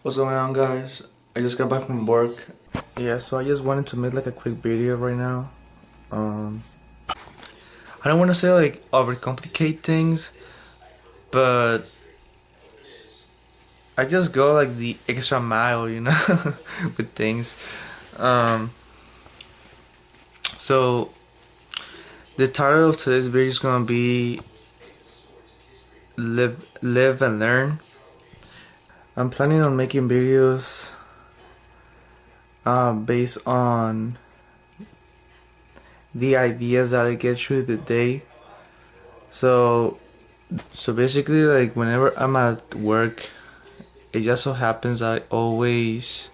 What's going on, guys? I just got back from work. Yeah, so I just wanted to make like a quick video right now. Um, I don't want to say like overcomplicate things, but I just go like the extra mile, with things. Um, so the title of today's video is gonna be live and learn. I'm planning on making videos based on the ideas that I get through the day. So basically, like whenever I'm at work, it just so happens that I always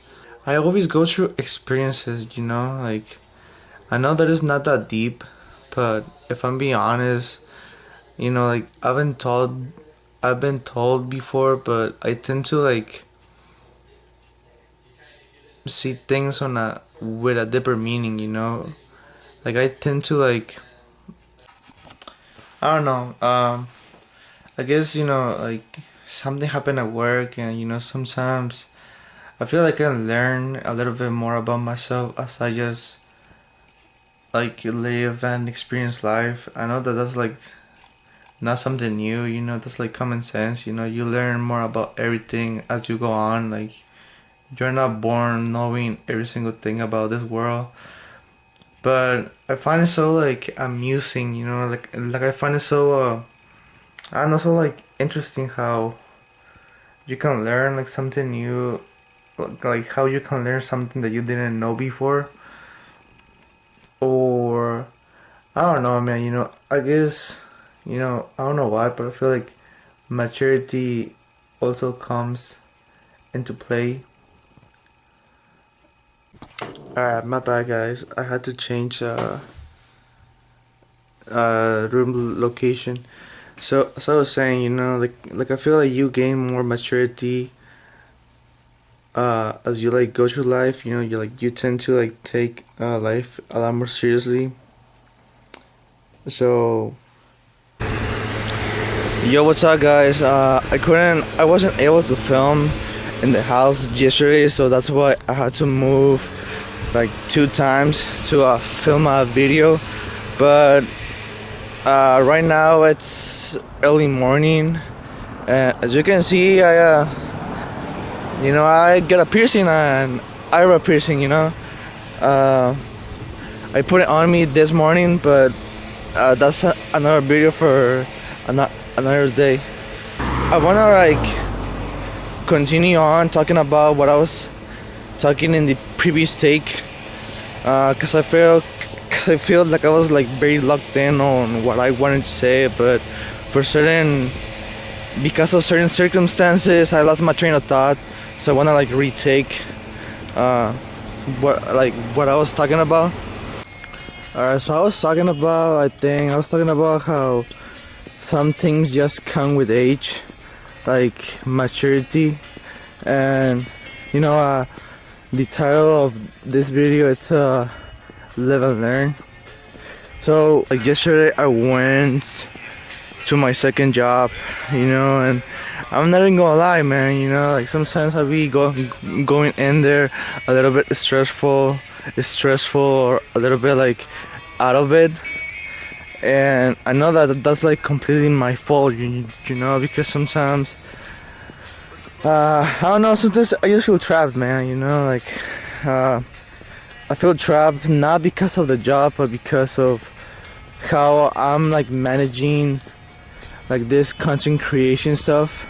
go through experiences, like I know that it's not that deep, but if I'm being honest, like I've been told before, but I tend to like see things on a with a deeper meaning, like I tend to like, I don't know, I guess, like something happened at work, and sometimes I feel like I can learn a little bit more about myself as I just like live and experience life. I know that that's like not something new, that's like common sense, you learn more about everything as you go on. Like you're not born knowing every single thing about this world. But I find it so like amusing, like I find it so I don't know, so like interesting how you can learn like something new, like how you can learn something that you didn't know before. Or I don't know, man, I guess, I don't know why, but I feel like maturity also comes into play. Alright, my bad, guys. I had to change room location. So I was saying, like I feel like you gain more maturity as you like go through life. You tend to like take life a lot more seriously. So yo, what's up, guys? I wasn't able to film in the house yesterday, so that's why I had to move like 2 times to film a video. But right now it's early morning, and as you can see, I get a piercing, an eyebrow piercing. Uh, I put it on me this morning, but that's another video for another day. I wanna like continue on talking about what I was talking in the previous take, cause I feel like I was like very locked in on what I wanted to say, but because of certain circumstances, I lost my train of thought. So I wanna like retake what I was talking about. Alright, so I was talking about how some things just come with age, like maturity. And the title of this video, it's live and learn. So like yesterday I went to my second job, and I'm not even gonna lie, man, like sometimes I be going in there a little bit stressful or a little bit like out of it. And I know that that's like completely my fault, because sometimes I don't know, sometimes I just feel trapped, man, like I feel trapped not because of the job, but because of how I'm like managing like this content creation stuff.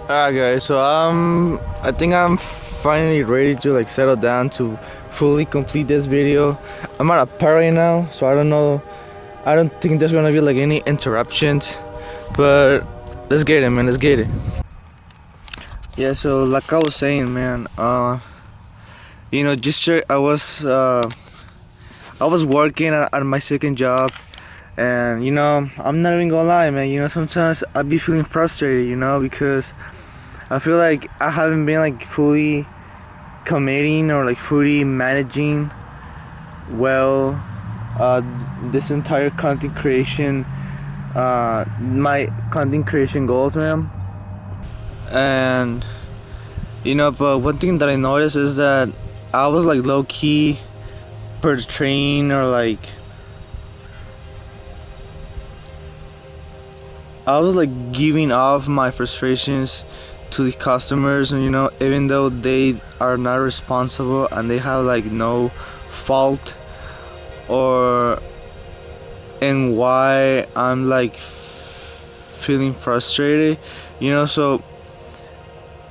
Alright, guys, so I think I'm finally ready to like settle down to fully complete this video. I'm at a part right now, so I don't think there's gonna be like any interruptions, but let's get it, man, let's get it. Yeah, so like I was saying, man, just I was working at my second job, and I'm not even gonna lie, man, sometimes I be feeling frustrated, because I feel like I haven't been like fully committing or like fully managing well this entire content creation, my content creation goals, man. And You know, but one thing that I noticed is that I was like low key portraying, or like I was like giving off my frustrations to the customers, and you know, even though they are not responsible and they have like no fault or in why I'm like feeling frustrated, you know. So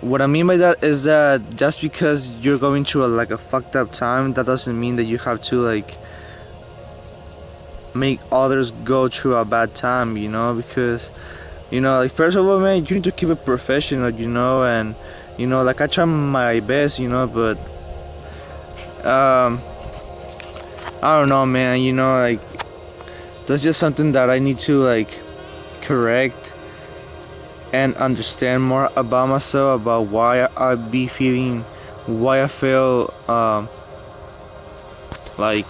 what I mean by that is that just because you're going through like a fucked up time, that doesn't mean that you have to like make others go through a bad time, you know. Because you know, like, first of all, man, you need to keep it professional, you know. And you know, like, I try my best, you know, but I don't know, man, you know, like, that's just something that I need to like correct and understand more about myself, about why I be feeling, why I feel like.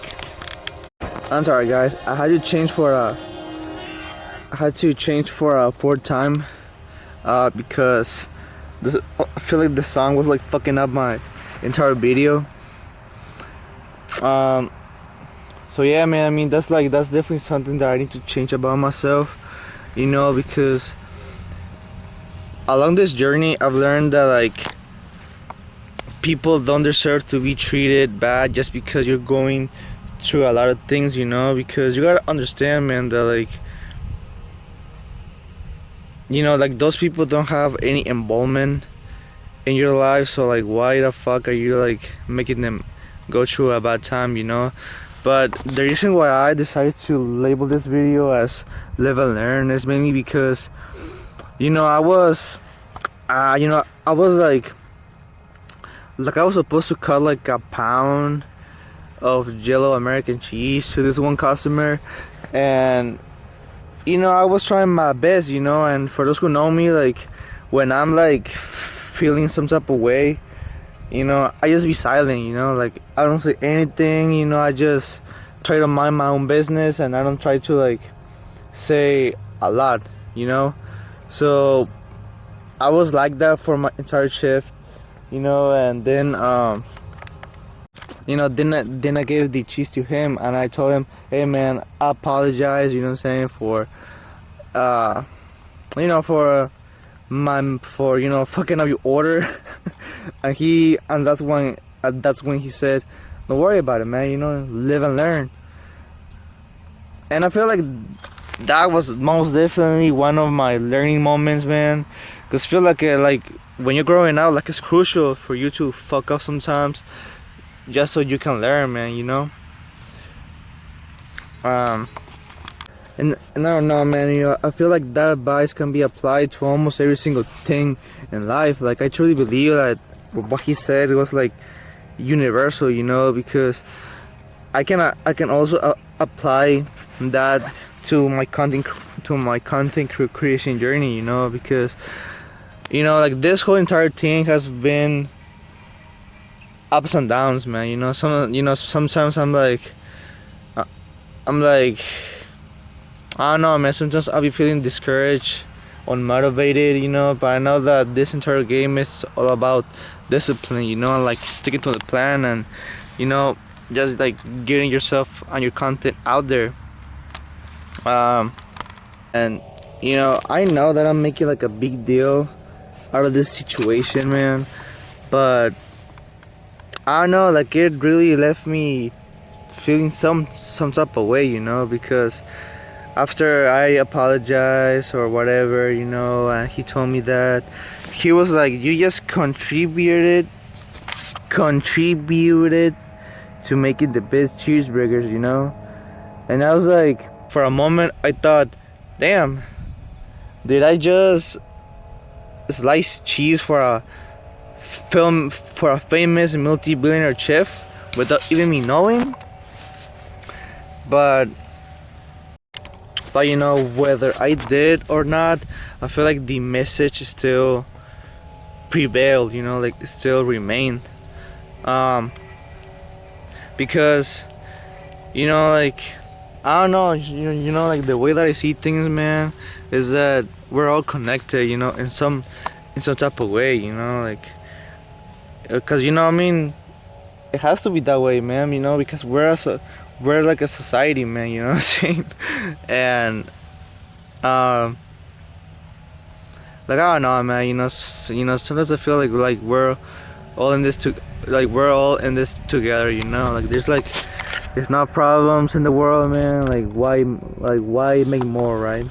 I'm sorry, guys. I had to change for a fourth time because I feel like the song was like fucking up my entire video. So yeah, man. I mean, that's definitely something that I need to change about myself, you know, because along this journey I've learned that like people don't deserve to be treated bad just because you're going through a lot of things, you know. Because you gotta understand, man, that like, you know, like, those people don't have any involvement in your life, so like, why the fuck are you like making them go through a bad time, you know. But the reason why I decided to label this video as live and learn is mainly because, you know, I was like I was supposed to cut like a pound of Jello American cheese to this one customer, and you know, I was trying my best, you know. And for those who know me, like, when I'm like feeling some type of way, you know, I just be silent, you know. Like, I don't say anything, you know. I just try to mind my own business, and I don't try to like say a lot, you know. So I was like that for my entire shift, you know. And then you know, then I gave the cheese to him, and I told him, hey man, I apologize, you know what I'm saying, for you know, for you know, fucking up your order. And that's when he said, don't worry about it, man, you know, live and learn. And I feel like that was most definitely one of my learning moments, man. Because I feel like when you're growing up, like, it's crucial for you to fuck up sometimes, just so you can learn, man, you know. And I don't know, man, you know, I feel like that advice can be applied to almost every single thing in life. Like, I truly believe that what he said was like universal, you know. Because I can also apply that to my content creation journey, you know. Because, you know, like, this whole entire thing has been ups and downs, man, you know. Sometimes I'm like I don't know, man. Sometimes I'll be feeling discouraged, unmotivated, you know. But I know that this entire game is all about discipline, you know, and like sticking to the plan, and you know, just like getting yourself and your content out there. And you know, I know that I'm making like a big deal out of this situation, man. But I don't know, like, it really left me feeling some type of way, you know. Because after I apologized or whatever, you know, and he told me that he was like, you just contributed to making the best cheeseburgers, you know. And I was like, for a moment I thought, damn, did I just slice cheese for a famous multi-billionaire chef without even me knowing? But you know, whether I did or not, I feel like the message still prevailed, you know, like, it still remained. Because, you know, like, I don't know, you know, like, the way that I see things, man, is that we're all connected, you know, in some type of way, you know. Like, Because you know what I mean, it has to be that way, man, you know, because we're like a society, man, you know what I'm saying? And um like I don't know, man, you know, sometimes I feel like we're all in this to like we're all in this together, you know, like there's not problems in the world, man, like why make more, right?